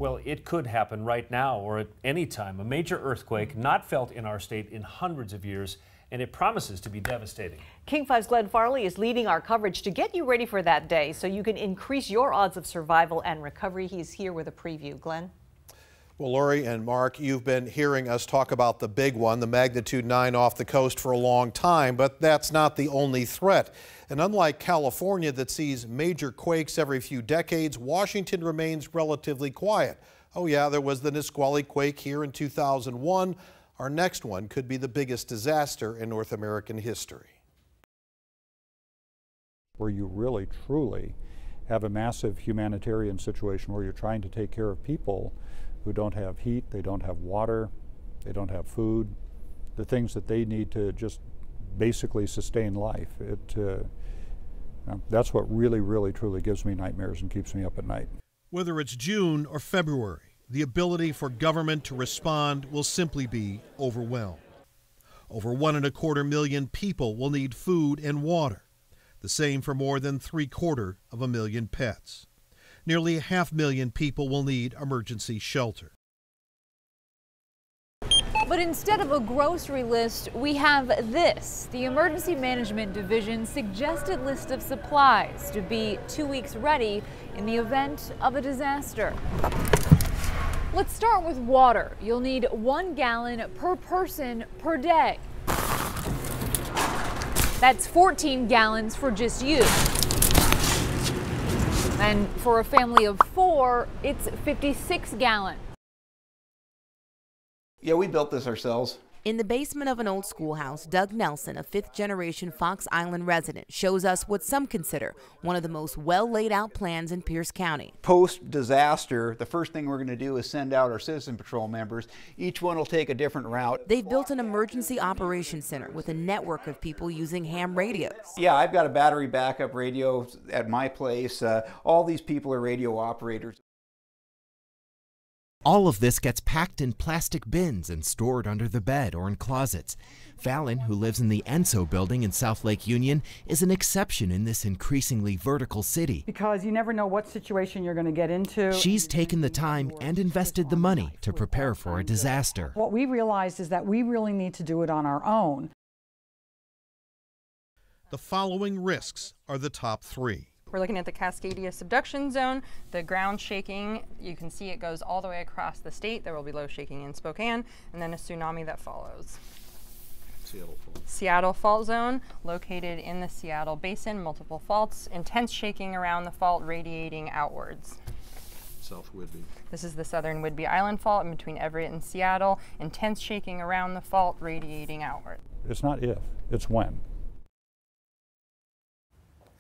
Well, it could happen right now or at any time. A major earthquake not felt in our state in hundreds of years, and it promises to be devastating. King 5's Glenn Farley is leading our coverage to get you ready for that day so you can increase your odds of survival and recovery. He's here with a preview. Glenn? Well, Lori and Mark, you've been hearing us talk about the big one, the magnitude 9 off the coast for a long time, but that's not the only threat. And unlike California that sees major quakes every few decades, Washington remains relatively quiet. Oh yeah, there was the Nisqually quake here in 2001. Our next one could be the biggest disaster in North American history. Where you really, truly have a massive humanitarian situation where you're trying to take care of people who don't have heat, they don't have water, they don't have food, the things that they need to just basically sustain life. That's what really, really, truly gives me nightmares and keeps me up at night. Whether it's June or February, the ability for government to respond will simply be overwhelmed. Over 1.25 million people will need food and water, the same for more than 750 000 pets. Nearly 500,000 people will need emergency shelter. But instead of a grocery list, we have this. The Emergency Management Division's suggested list of supplies to be 2 weeks ready in the event of a disaster. Let's start with water. You'll need 1 gallon per person per day. That's 14 gallons for just you. And for a family of 4, it's 56 gallons. Yeah, we built this ourselves. In the basement of an old schoolhouse, Doug Nelson, a 5th-generation Fox Island resident, shows us what some consider one of the most well-laid-out plans in Pierce County. Post-disaster, the first thing we're going to do is send out our Citizen Patrol members. Each one will take a different route. They've built an emergency operations center with a network of people using ham radios. Yeah, I've got a battery backup radio at my place. All these people are radio operators. All of this gets packed in plastic bins and stored under the bed or in closets. Fallon, who lives in the Enso building in South Lake Union, is an exception in this increasingly vertical city. Because you never know what situation you're going to get into. She's taken the time and invested the money to prepare for a disaster. What we realized is that we really need to do it on our own. The following risks are the top 3. We're looking at the Cascadia subduction zone, the ground shaking. You can see it goes all the way across the state. There will be low shaking in Spokane, and then a tsunami that follows. Seattle fault zone, located in the Seattle basin, multiple faults, intense shaking around the fault radiating outwards. South Whidbey. This is the southern Whidbey Island fault in between Everett and Seattle. Intense shaking around the fault radiating outward. It's not if, it's when.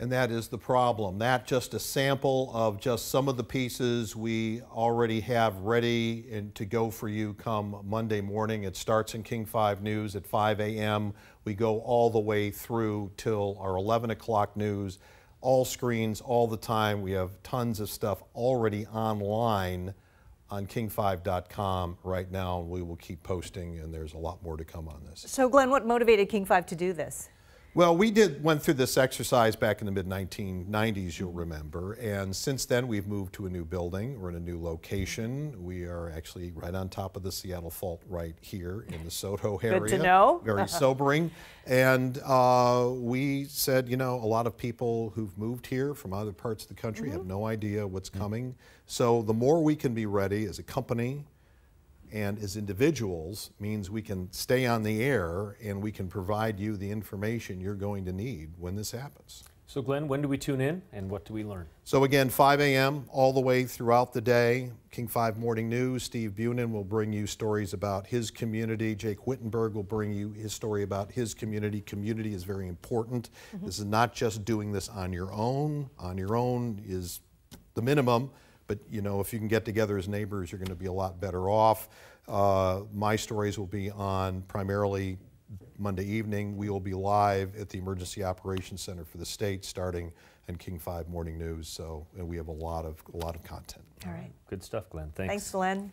And that is the problem. That's just a sample of just some of the pieces we already have ready and to go for you come Monday morning. It starts in King 5 News at 5 a.m. We go all the way through till our 11 o'clock news, all screens, all the time. We have tons of stuff already online on king5.com right now, and we will keep posting, and there's a lot more to come on this. So Glenn, what motivated King 5 to do this? Well, we went through this exercise back in the mid-1990s, you'll remember, and since then we've moved to a new building. We're in a new location. We are actually right on top of the Seattle Fault right here in the Soto area. Good to know. Very sobering. And we said, you know, a lot of people who've moved here from other parts of the country have no idea what's coming. So the more we can be ready as a company and as individuals means we can stay on the air and we can provide you the information you're going to need when this happens. So Glenn, when do we tune in and what do we learn? So again, 5 a.m. all the way throughout the day. King 5 Morning News, Steve Bunin will bring you stories about his community. Jake Wittenberg will bring you his story about his community. Community is very important. This is not just doing this on your own. On your own is the minimum. But you know, if you can get together as neighbors, you're going to be a lot better off. My stories will be on primarily Monday evening. We will be live at the Emergency Operations Center for the state, starting in King 5 Morning News. So, and we have a lot of content. All right. Good stuff, Glenn. Thanks. Thanks, Glenn.